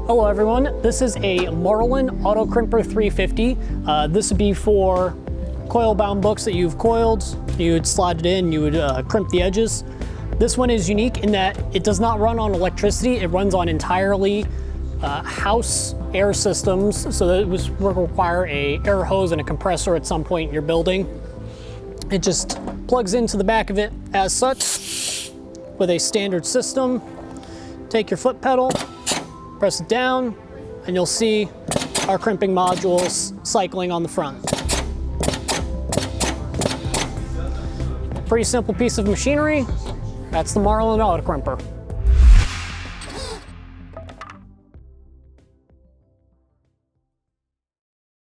Hello everyone, this is a Marlon Auto Crimper 350. This would be for coil bound books that you've coiled. You would slide it in, you would crimp the edges. This one is unique in that it does not run on electricity, it runs on entirely house air systems, so that it will require a air hose and a compressor at some point in your building. It just plugs into the back of it as such with a standard system. Take your foot pedal, press it down, and you'll see our crimping modules cycling on the front. Pretty simple piece of machinery. That's the Marlon Auto Crimper.